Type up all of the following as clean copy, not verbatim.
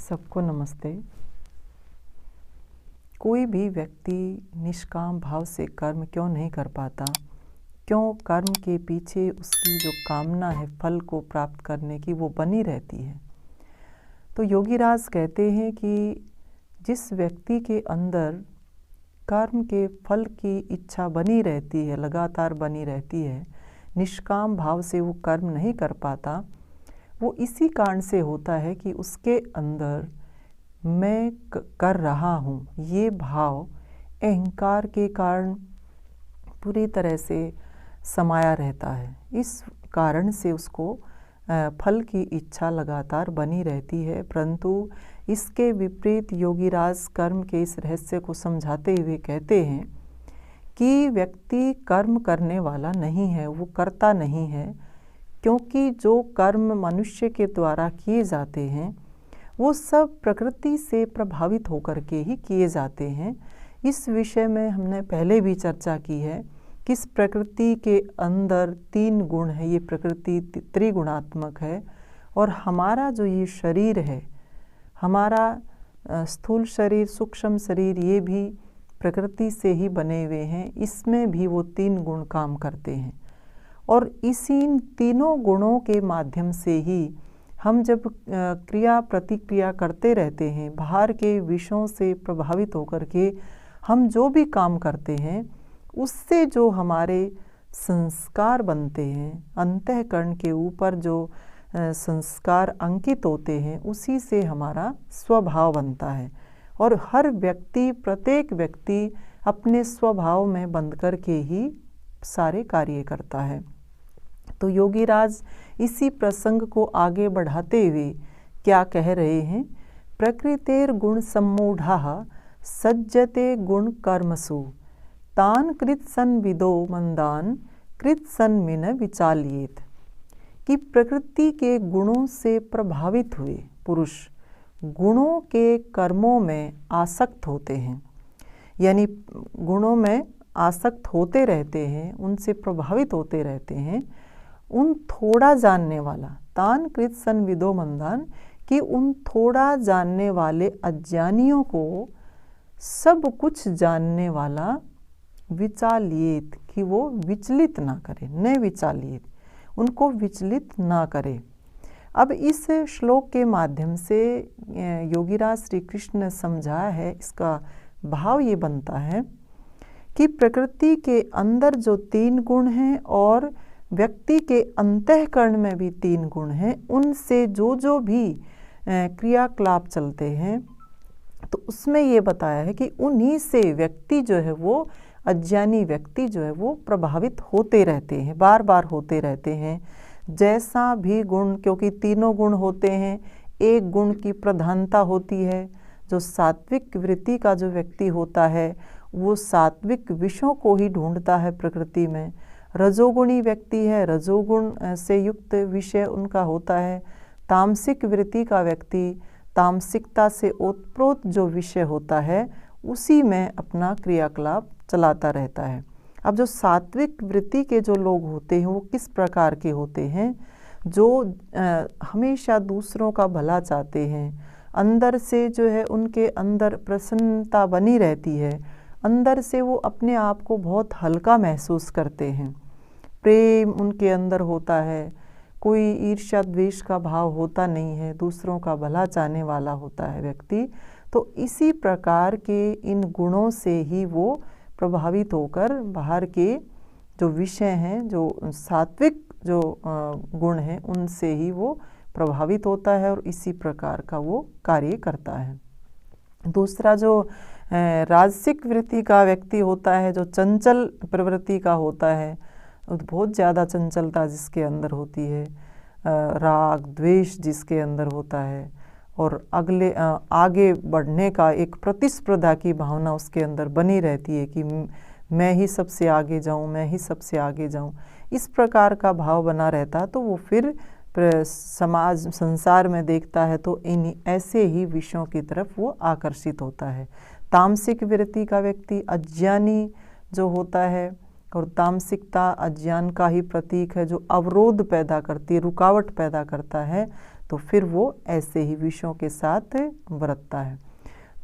सबको नमस्ते। कोई भी व्यक्ति निष्काम भाव से कर्म क्यों नहीं कर पाता? क्यों कर्म के पीछे उसकी जो कामना है फल को प्राप्त करने की वो बनी रहती है? तो योगीराज कहते हैं कि जिस व्यक्ति के अंदर कर्म के फल की इच्छा बनी रहती है, लगातार बनी रहती है, निष्काम भाव से वो कर्म नहीं कर पाता, वो इसी कारण से होता है कि उसके अंदर मैं कर रहा हूँ ये भाव अहंकार के कारण पूरी तरह से समाया रहता है। इस कारण से उसको फल की इच्छा लगातार बनी रहती है। परंतु इसके विपरीत योगीराज कर्म के इस रहस्य को समझाते हुए कहते हैं कि व्यक्ति कर्म करने वाला नहीं है, वो करता नहीं है, क्योंकि जो कर्म मनुष्य के द्वारा किए जाते हैं वो सब प्रकृति से प्रभावित होकर के ही किए जाते हैं। इस विषय में हमने पहले भी चर्चा की है कि इस प्रकृति के अंदर 3 गुण है, ये प्रकृति त्रिगुणात्मक है। और हमारा जो ये शरीर है, हमारा स्थूल शरीर, सूक्ष्म शरीर, ये भी प्रकृति से ही बने हुए हैं। इसमें भी वो 3 गुण काम करते हैं और इसी तीनों गुणों के माध्यम से ही हम जब क्रिया प्रतिक्रिया करते रहते हैं, बाहर के विषयों से प्रभावित होकर के हम जो भी काम करते हैं उससे जो हमारे संस्कार बनते हैं, अंतःकरण के ऊपर जो संस्कार अंकित होते हैं, उसी से हमारा स्वभाव बनता है। और हर व्यक्ति, प्रत्येक व्यक्ति अपने स्वभाव में बंध कर के ही सारे कार्य करता है। तो योगीराज इसी प्रसंग को आगे बढ़ाते हुए क्या कह रहे हैं? प्रकृतेर गुण सम्मूढ़ाः सज्जते गुण कर्मसु तान कृत्सन विदो मंदान कृत्सन मिन विचालियेत। कि प्रकृति के गुणों से प्रभावित हुए पुरुष गुणों के कर्मों में आसक्त होते हैं, यानी गुणों में आसक्त होते रहते हैं, उनसे प्रभावित होते रहते हैं। उन थोड़ा जानने वाला, तान कृत्सन विदो मंदान, कि उन थोड़ा जानने वाले अज्ञानियों को सब कुछ जानने वाला विचालियेत, कि वो विचलित ना करे, न विचालियेत, उनको विचलित ना करे। अब इस श्लोक के माध्यम से योगीराज श्री कृष्ण ने समझाया है, इसका भाव ये बनता है कि प्रकृति के अंदर जो 3 गुण हैं और व्यक्ति के अंतःकरण में भी 3 गुण हैं, उनसे जो भी क्रियाकलाप चलते हैं, तो उसमें ये बताया है कि उन्हीं से व्यक्ति जो है, वो अज्ञानी व्यक्ति जो है वो प्रभावित होते रहते हैं, बार बार होते रहते हैं। जैसा भी गुण, क्योंकि तीनों गुण होते हैं, एक गुण की प्रधानता होती है। जो सात्विक वृत्ति का जो व्यक्ति होता है वो सात्विक विषयों को ही ढूंढता है प्रकृति में। रजोगुणी व्यक्ति है, रजोगुण से युक्त विषय उनका होता है। तामसिक वृत्ति का व्यक्ति तामसिकता से ओतप्रोत जो विषय होता है उसी में अपना क्रियाकलाप चलाता रहता है। अब जो सात्विक वृत्ति के जो लोग होते हैं वो किस प्रकार के होते हैं? जो हमेशा दूसरों का भला चाहते हैं, अंदर से जो है उनके अंदर प्रसन्नता बनी रहती है, अंदर से वो अपने आप को बहुत हल्का महसूस करते हैं, प्रेम उनके अंदर होता है, कोई ईर्ष्या द्वेष का भाव होता नहीं है, दूसरों का भला चाहने वाला होता है व्यक्ति। तो इसी प्रकार के इन गुणों से ही वो प्रभावित होकर बाहर के जो विषय हैं, जो सात्विक जो गुण हैं, उनसे ही वो प्रभावित होता है और इसी प्रकार का वो कार्य करता है। दूसरा जो राजसिक वृत्ति का व्यक्ति होता है, जो चंचल प्रवृत्ति का होता है, बहुत ज़्यादा चंचलता जिसके अंदर होती है, राग द्वेष जिसके अंदर होता है, और आगे बढ़ने का एक प्रतिस्पर्धा की भावना उसके अंदर बनी रहती है कि मैं ही सबसे आगे जाऊं, मैं ही सबसे आगे जाऊं, इस प्रकार का भाव बना रहता है। तो वो फिर समाज संसार में देखता है तो इन ऐसे ही विषयों की तरफ वो आकर्षित होता है। तामसिक वृत्ति का व्यक्ति अज्ञानी जो होता है, और तामसिकता अज्ञान का ही प्रतीक है, जो अवरोध पैदा करती है, रुकावट पैदा करता है। तो फिर वो ऐसे ही विषयों के साथ बरतता है।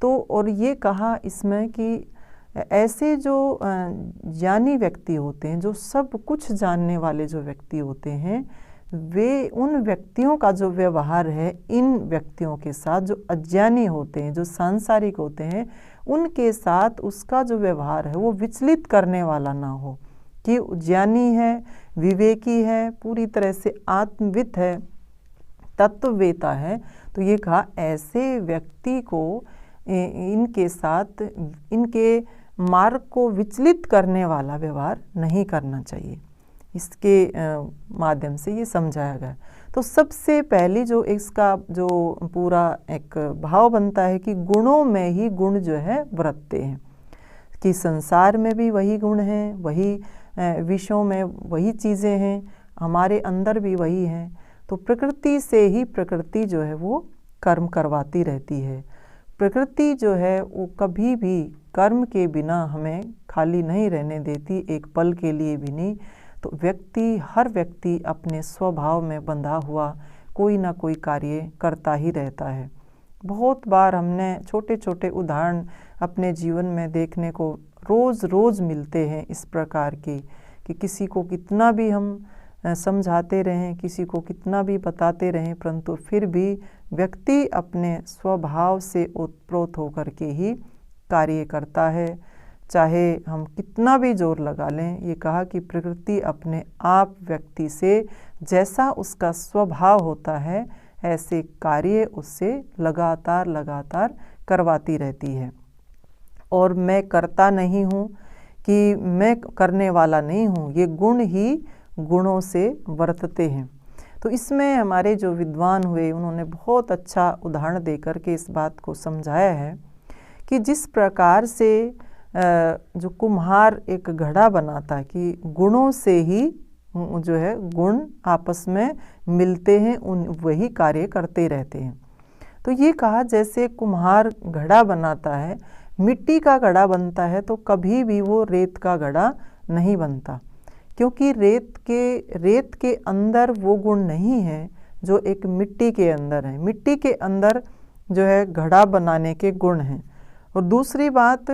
तो और ये कहा इसमें कि ऐसे जो ज्ञानी व्यक्ति होते हैं, जो सब कुछ जानने वाले जो व्यक्ति होते हैं, वे उन व्यक्तियों का जो व्यवहार है इन व्यक्तियों के साथ, जो अज्ञानी होते हैं, जो सांसारिक होते हैं, उनके साथ उसका जो व्यवहार है वो विचलित करने वाला ना हो। कि ज्ञानी है, विवेकी है, पूरी तरह से आत्मविद है, तत्ववेता है, तो ये कहा ऐसे व्यक्ति को इनके साथ इनके मार्ग को विचलित करने वाला व्यवहार नहीं करना चाहिए। इसके माध्यम से ये समझाया गया। तो सबसे पहली जो इसका जो पूरा एक भाव बनता है कि गुणों में ही गुण जो है बरतते हैं, कि संसार में भी वही गुण हैं, वही विषयों में वही चीज़ें हैं, हमारे अंदर भी वही हैं। तो प्रकृति से ही प्रकृति जो है वो कर्म करवाती रहती है। प्रकृति जो है वो कभी भी कर्म के बिना हमें खाली नहीं रहने देती, एक पल के लिए भी नहीं। तो हर व्यक्ति अपने स्वभाव में बंधा हुआ कोई ना कोई कार्य करता ही रहता है। बहुत बार हमने छोटे छोटे उदाहरण अपने जीवन में देखने को रोज़ मिलते हैं इस प्रकार की, कि किसी को कितना भी हम समझाते रहें, किसी को कितना भी बताते रहें, परंतु फिर भी व्यक्ति अपने स्वभाव से ओतप्रोत होकर के ही कार्य करता है, चाहे हम कितना भी जोर लगा लें। ये कहा कि प्रकृति अपने आप व्यक्ति से जैसा उसका स्वभाव होता है ऐसे कार्य उससे लगातार करवाती रहती है। और मैं करता नहीं हूँ, कि मैं करने वाला नहीं हूँ, ये गुण ही गुणों से वर्तते हैं। तो इसमें हमारे जो विद्वान हुए उन्होंने बहुत अच्छा उदाहरण देकर के इस बात को समझाया है कि जिस प्रकार से जो कुम्हार एक घड़ा बनाता है, कि गुणों से ही जो है गुण आपस में मिलते हैं, वही कार्य करते रहते हैं। तो ये कहा जैसे कुम्हार घड़ा बनाता है, मिट्टी का घड़ा बनता है, तो कभी भी वो रेत का घड़ा नहीं बनता, क्योंकि रेत के अंदर वो गुण नहीं है जो एक मिट्टी के अंदर है। मिट्टी के अंदर जो है घड़ा बनाने के गुण हैं। और दूसरी बात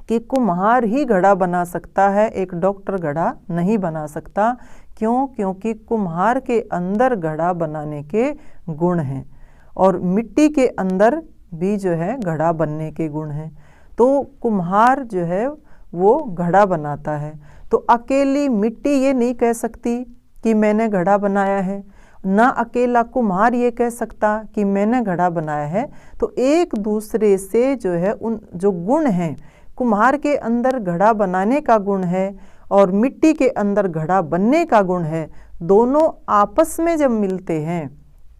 कि कुम्हार ही घड़ा बना सकता है, एक डॉक्टर घड़ा नहीं बना सकता। क्यों? क्योंकि कुम्हार के अंदर घड़ा बनाने के गुण हैं और मिट्टी के अंदर भी जो है घड़ा बनने के गुण हैं। तो कुम्हार जो है वो घड़ा बनाता है, तो अकेली मिट्टी ये नहीं कह सकती कि मैंने घड़ा बनाया है, ना अकेला कुम्हार ये कह सकता कि मैंने घड़ा बनाया है। तो एक दूसरे से जो है उन जो गुण हैं, कुम्हार के अंदर घड़ा बनाने का गुण है और मिट्टी के अंदर घड़ा बनने का गुण है, दोनों आपस में जब मिलते हैं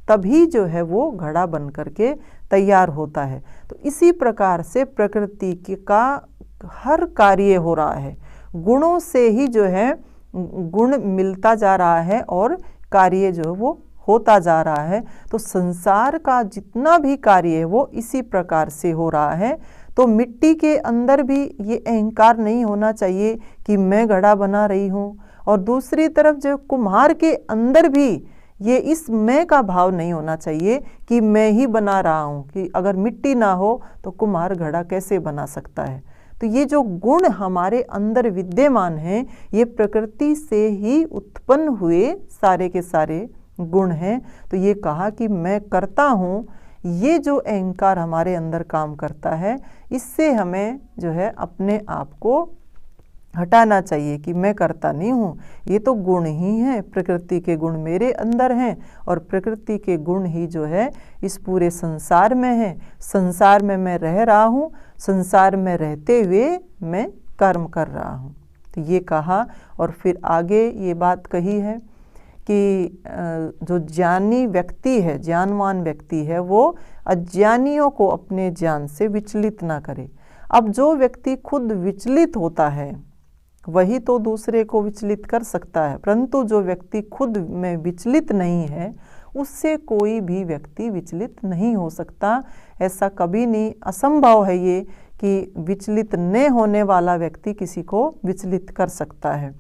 तभी जो है वो घड़ा बन करके तैयार होता है। तो इसी प्रकार से प्रकृति का हर कार्य हो रहा है, गुणों से ही जो है गुण मिलता जा रहा है और कार्य जो है वो होता जा रहा है। तो संसार का जितना भी कार्य है वो इसी प्रकार से हो रहा है। तो मिट्टी के अंदर भी ये अहंकार नहीं होना चाहिए कि मैं घड़ा बना रही हूँ, और दूसरी तरफ जो कुम्हार के अंदर भी ये इस मैं का भाव नहीं होना चाहिए कि मैं ही बना रहा हूँ, कि अगर मिट्टी ना हो तो कुम्हार घड़ा कैसे बना सकता है। तो ये जो गुण हमारे अंदर विद्यमान हैं, ये प्रकृति से ही उत्पन्न हुए सारे के सारे गुण हैं। तो ये कहा कि मैं करता हूँ, ये जो अहंकार हमारे अंदर काम करता है, इससे हमें जो है अपने आप को हटाना चाहिए कि मैं करता नहीं हूँ, ये तो गुण ही हैं, प्रकृति के गुण मेरे अंदर हैं और प्रकृति के गुण ही जो है इस पूरे संसार में हैं। संसार में मैं रह रहा हूँ, संसार में रहते हुए मैं कर्म कर रहा हूँ। तो ये कहा और फिर आगे ये बात कही है कि जो ज्ञानी व्यक्ति है, ज्ञानवान व्यक्ति है, वो अज्ञानियों को अपने ज्ञान से विचलित ना करे। अब जो व्यक्ति खुद विचलित होता है वही तो दूसरे को विचलित कर सकता है, परंतु जो व्यक्ति खुद में विचलित नहीं है उससे कोई भी व्यक्ति विचलित नहीं हो सकता। ऐसा कभी नहीं, असंभव है ये कि विचलित न होने वाला व्यक्ति किसी को विचलित कर सकता है।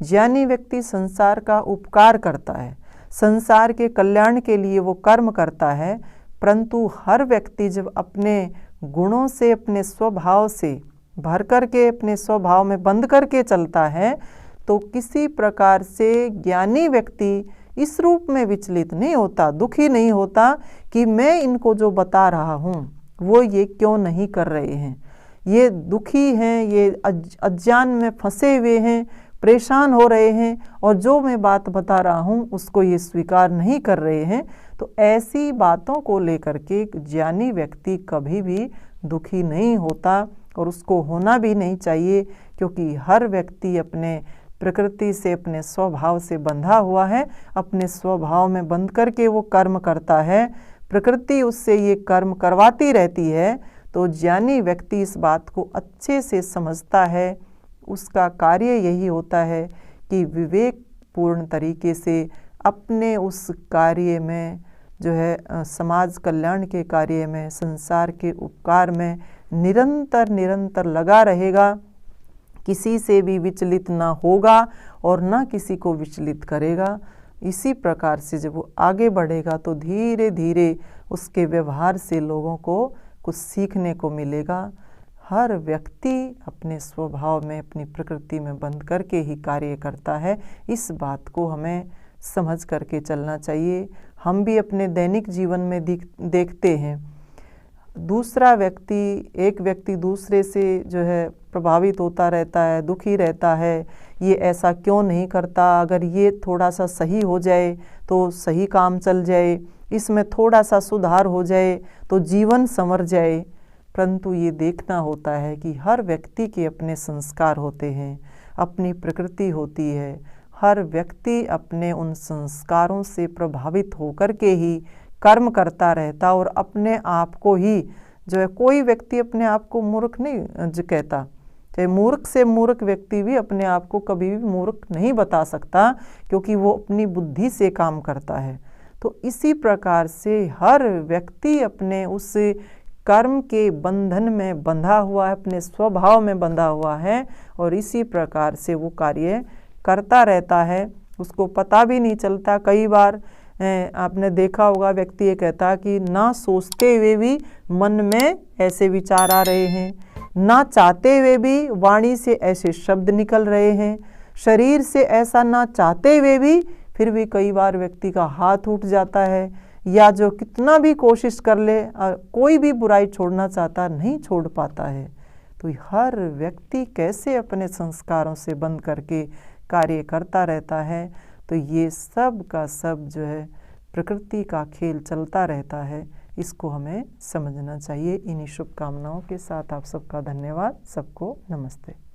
ज्ञानी व्यक्ति संसार का उपकार करता है, संसार के कल्याण के लिए वो कर्म करता है। परंतु हर व्यक्ति जब अपने गुणों से, अपने स्वभाव से भर करके, अपने स्वभाव में बंद करके चलता है, तो किसी प्रकार से ज्ञानी व्यक्ति इस रूप में विचलित नहीं होता, दुखी नहीं होता कि मैं इनको जो बता रहा हूँ वो ये क्यों नहीं कर रहे हैं, ये दुखी हैं, ये अज्ञान में फंसे हुए हैं, परेशान हो रहे हैं, और जो मैं बात बता रहा हूँ उसको ये स्वीकार नहीं कर रहे हैं। तो ऐसी बातों को लेकर के ज्ञानी व्यक्ति कभी भी दुखी नहीं होता, और उसको होना भी नहीं चाहिए, क्योंकि हर व्यक्ति अपने प्रकृति से, अपने स्वभाव से बंधा हुआ है। अपने स्वभाव में बंध करके वो कर्म करता है, प्रकृति उससे ये कर्म करवाती रहती है। तो ज्ञानी व्यक्ति इस बात को अच्छे से समझता है। उसका कार्य यही होता है कि विवेकपूर्ण तरीके से अपने उस कार्य में जो है, समाज कल्याण के कार्य में, संसार के उपकार में निरंतर लगा रहेगा। किसी से भी विचलित ना होगा और ना किसी को विचलित करेगा। इसी प्रकार से जब वो आगे बढ़ेगा तो धीरे धीरे उसके व्यवहार से लोगों को कुछ सीखने को मिलेगा। हर व्यक्ति अपने स्वभाव में, अपनी प्रकृति में बंद करके ही कार्य करता है। इस बात को हमें समझ करके चलना चाहिए। हम भी अपने दैनिक जीवन में देखते हैं, दूसरा व्यक्ति, एक व्यक्ति दूसरे से जो है प्रभावित होता रहता है, दुखी रहता है, ये ऐसा क्यों नहीं करता, अगर ये थोड़ा सा सही हो जाए तो सही काम चल जाए, इसमें थोड़ा सा सुधार हो जाए तो जीवन संवर जाए। परंतु ये देखना होता है कि हर व्यक्ति के अपने संस्कार होते हैं, अपनी प्रकृति होती है। हर व्यक्ति अपने उन संस्कारों से प्रभावित होकर के ही कर्म करता रहता, और अपने आप को ही जो है, कोई व्यक्ति अपने आप को मूर्ख नहीं जो कहता, चाहे मूर्ख से मूर्ख व्यक्ति भी अपने आप को कभी भी मूर्ख नहीं बता सकता, क्योंकि वो अपनी बुद्धि से काम करता है। तो इसी प्रकार से हर व्यक्ति अपने उस कर्म के बंधन में बंधा हुआ है, अपने स्वभाव में बंधा हुआ है, और इसी प्रकार से वो कार्य करता रहता है। उसको पता भी नहीं चलता। कई बार आपने देखा होगा, व्यक्ति ये कहता कि ना सोचते हुए भी मन में ऐसे विचार आ रहे हैं, ना चाहते हुए भी वाणी से ऐसे शब्द निकल रहे हैं, शरीर से ऐसा ना चाहते हुए भी फिर भी कई बार व्यक्ति का हाथ उठ जाता है, या जो कितना भी कोशिश कर ले, कोई भी बुराई छोड़ना चाहता नहीं छोड़ पाता है। तो हर व्यक्ति कैसे अपने संस्कारों से बंद करके कार्य करता रहता है। तो ये सब का सब जो है प्रकृति का खेल चलता रहता है, इसको हमें समझना चाहिए। इन्हीं शुभकामनाओं के साथ आप सबका धन्यवाद। सबको नमस्ते।